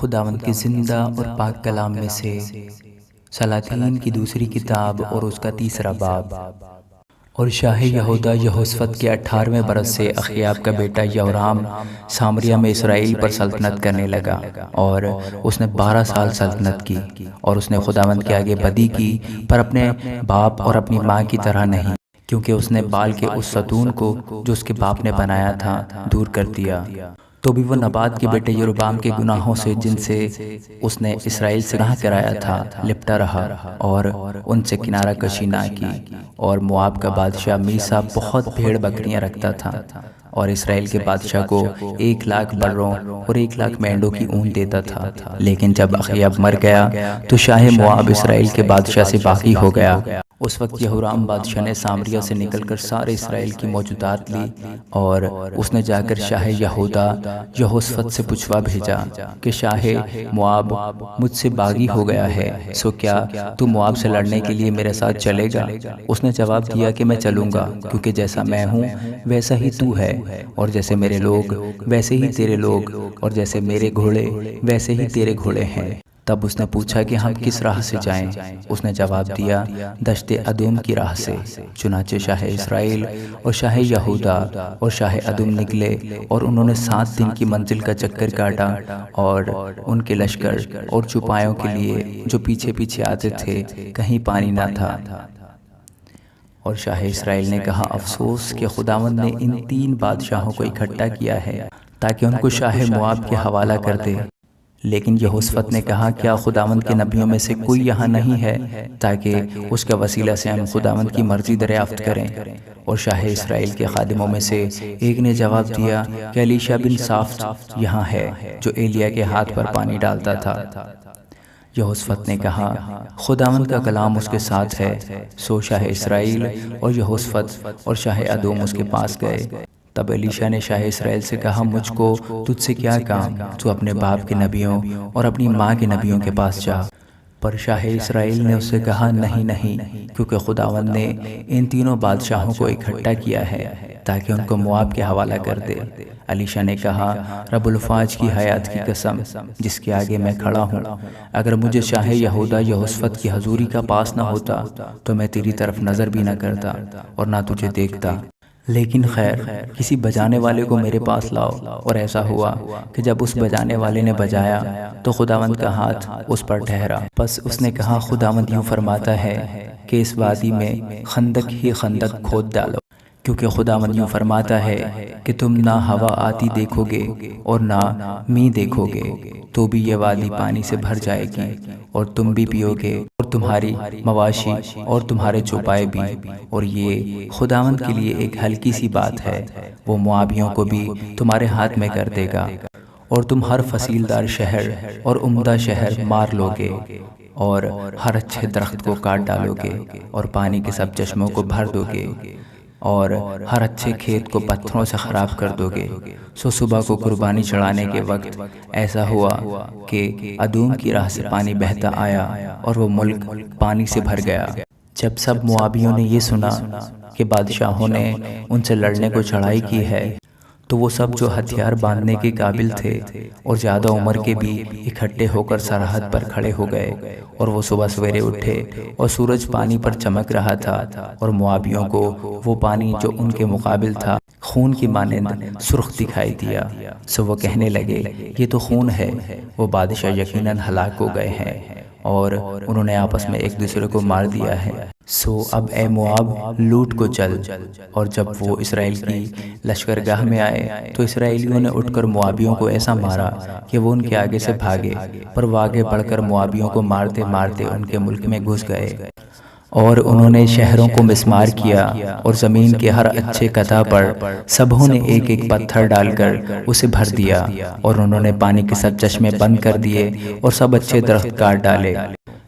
خداوند کے زندہ اور پاک کلام میں سے سلاطین کی دوسری کتاب اور اس کا تیسرا باب۔ اور شاہ یہودا یہوشافط کے 18ویں برس سے اخیاب کا بیٹا یورام سامریہ میں اسرائیل پر سلطنت کرنے لگا، اور اس نے 12 سال سلطنت کی، اور اس نے خداوند کے آگے بدی کی، پر اپنے باپ اور اپنی ماں کی طرح نہیں، کیونکہ اس نے بال کے اس ستون کو جو اس کے باپ نے بنایا تھا دور کر دیا۔ تو بھی وہ نبات کے بیٹے یروبام کے گناہوں سے جن سے اس نے اسرائیل سے گناہ کرایا تھا لپٹا رہا، اور ان سے کنارہ کشی نہ کی۔ اور مواب کا بادشاہ میسا بہت بھیڑ بکریاں رکھتا تھا، اور اسرائیل کے بادشاہ کو 1,00,000 بروں اور 1,00,000 مینڈوں کی اون دیتا تھا۔ لیکن جب اخیاب مر گیا تو شاہ مواب اسرائیل کے بادشاہ سے باقی ہو گیا۔ اس وقت یہورام بادشاہ نے سامریہ سے نکل کر سارے اسرائیل کی موجودات لی، اور اس نے جا کر شاہ یہودا یہوشافط سے پوچھوا بھیجا کہ شاہ مواب مجھ سے باغی ہو گیا ہے، سو کیا تو مواب سے لڑنے کے لیے میرے ساتھ چلے گا؟ اس نے جواب دیا کہ میں چلوں گا، کیونکہ جیسا میں ہوں ویسا ہی تو ہے، اور جیسے میرے لوگ ویسے ہی تیرے لوگ، اور جیسے میرے گھوڑے ویسے ہی تیرے گھوڑے ہیں۔ تب اس نے پوچھا کہ ہم کس راہ سے جائیں؟ اس نے جواب دیا دشت ادوم کی راہ سے۔ چنانچہ شاہ اسرائیل اور شاہ یہودا اور شاہ ادوم نکلے، اور انہوں نے 7 دن کی منزل کا چکر کاٹا، اور ان کے لشکر اور چوپایوں کے لیے جو پیچھے پیچھے آتے تھے کہیں پانی نہ تھا۔ اور شاہ اسرائیل نے کہا افسوس کہ خداوند نے ان 3 بادشاہوں کو اکٹھا کیا ہے تاکہ ان کو شاہ مواب کے حوالہ کر دے۔ لیکن یہوشافط نے کہا کیا خداوند کے نبیوں میں سے کوئی یہاں نہیں ہے تاکہ اس کا وسیلہ سے ہم خداوند کی مرضی دریافت کریں؟ اور شاہ اسرائیل کے خادموں میں سے ایک نے جواب دیا کہ الیشا بن صافت یہاں ہے، جو ایلیا کے ہاتھ پر پانی ڈالتا تھا۔ یہوشافط نے کہا خداوند کا کلام اس کے ساتھ ہے۔ سو شاہ اسرائیل اور یہوشافط اور شاہ ادوم اس کے پاس گئے۔ تب الیشا نے شاہ اسرائیل سے کہا مجھ کو تجھ سے کیا کام؟ تو اپنے باپ کے نبیوں اور اپنی ماں کے نبیوں کے پاس جا۔ پر شاہ اسرائیل نے اس سے کہا نہیں، کیونکہ خداوند نے ان 3 بادشاہوں کو اکٹھا کیا ہے تاکہ ان کو مواب کے حوالہ کر دے۔ الیشا نے کہا رب الفاظ کی حیات کی قسم جس کے آگے میں کھڑا ہوں، اگر مجھے شاہ یہودا یہوشافط کی حضوری کا پاس نہ ہوتا تو میں تیری طرف نظر بھی نہ کرتا اور نہ تجھے دیکھتا، لیکن خیر کسی بجانے والے کو میرے پاس لاؤ۔ اور ایسا ہوا کہ جب اس بجانے والے نے بجایا تو خداوند کا ہاتھ اس پر ٹھہرا۔ پس اس نے کہا خداوند یوں فرماتا ہے کہ اس وادی میں خندق ہی خندق کھود ڈالو، کیونکہ خداوند یوں فرماتا ہے کہ تم نہ ہوا آتی دیکھو گے اور نہ می دیکھو گے، تو بھی یہ وادی پانی سے بھر جائے گی، اور تم بھی پیو گے اور تمہاری مواشی اور تمہارے چوپائے بھی۔ اور یہ خداوند کے لیے ایک ہلکی سی بات ہے، وہ موابیوں کو بھی تمہارے ہاتھ میں کر دے گا، اور تم ہر فصیلدار شہر اور عمدہ شہر مار لو گے، اور ہر اچھے درخت کو کاٹ ڈالو گے، اور پانی کے سب چشموں کو بھر دو گے، اور ہر اچھے کھیت کو پتھروں سے خراب کر دو گے۔ سو صبح کو قربانی چڑھانے کے وقت ایسا ہوا کہ ادوم کی راہ سے پانی بہتا آیا، اور وہ ملک پانی سے بھر گیا۔ جب سب موابیوں نے یہ سنا کہ بادشاہوں نے ان سے لڑنے کو چڑھائی کی ہے، تو وہ سب جو ہتھیار باندھنے کے قابل تھے اور زیادہ عمر کے بھی اکٹھے ہو کر سرحد پر کھڑے ہو گئے۔ اور وہ صبح سویرے اٹھے اور سورج پانی پر چمک رہا تھا، اور موابیوں کو وہ پانی جو ان کے مقابل تھا خون کی مانند سرخ دکھائی دیا۔ سو وہ کہنے لگے یہ تو خون ہے، وہ بادشاہ یقیناً ہلاک ہو گئے ہیں، اور انہوں نے آپس میں ایک دوسرے کو مار دیا ہے۔ سو اب اے مواب لوٹ کو چل۔ اور جب وہ اسرائیل کی لشکرگاہ میں آئے تو اسرائیلیوں نے اٹھ کر موابیوں کو ایسا مارا کہ وہ ان کے آگے سے بھاگے، پر وہ آگے بڑھ کر موابیوں کو مارتے مارتے ان کے ملک میں گھس گئے، اور انہوں نے شہروں کو مسمار کیا، اور زمین کے ہر اچھے قطع پر سبھوں نے ایک ایک پتھر ڈال کر اسے بھر دیا، اور انہوں نے پانی کے سب چشمے بند کر دیے اور سب اچھے درخت کاٹ ڈالے،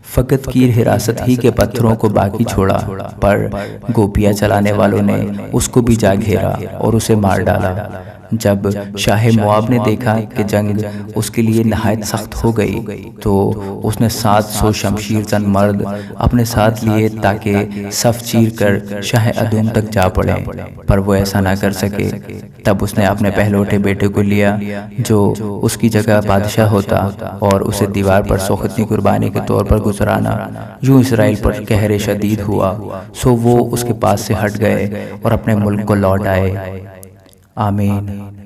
فقط کیر حراست ہی کے پتھروں کو باقی چھوڑا۔ پر گوپیاں چلانے والوں نے اس کو بھی جا گھیرا اور اسے مار ڈالا۔ جب شاہ مواب نے دیکھا کہ جنگ اس کے لیے نہایت سخت ہو گئی تو اس نے 700 شمشیر زن مرد اپنے ساتھ لیے تاکہ صف چیر کر شاہ ادوم تک جا پڑے، پر وہ ایسا نہ کر سکے۔ تب اس نے اپنے پہلوٹے بیٹے کو لیا جو اس کی جگہ بادشاہ ہوتا اور اسے دیوار پر سوختنی قربانی کے طور پر گزرانا۔ یوں اسرائیل پر قہر شدید ہوا، سو وہ اس کے پاس سے ہٹ گئے اور اپنے ملک کو لوٹ آئے۔ آمین۔